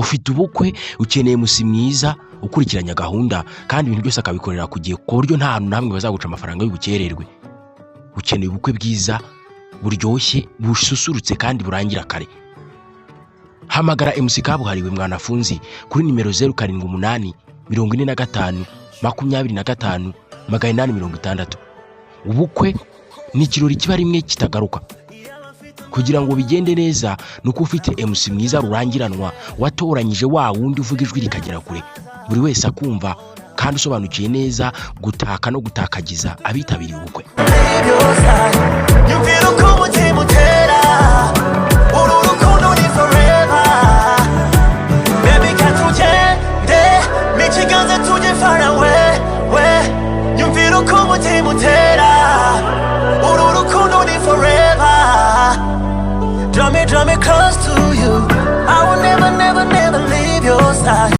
ufite ubukwe ukeneye musi mwiza ukurikiranya gahunda kandi ibintu byose akabikorera ku gihe ku buryo nta hantu namwe bazaguca amafaranga y'ubukererwe. Ukeneye ubukwe bwiza buryoshye bususurutse kandi burangira kare. Hamagara MC kabuhariwe mwanafunzi kuri nimero 07 45 25 860. Ubukwe ni ikirori kiba rimwe kitagaruka. Kugira ngo bigende neza nuko ufite MC mwiza rurangiranwa watoranyije wa wundi uvuga ijwi rikagera kure buri wese akumva kandi usobanukiye neza gutaka no gutakagiza abitabiriye ubukwe. Draw me close to you. I will never, never, never leave your side.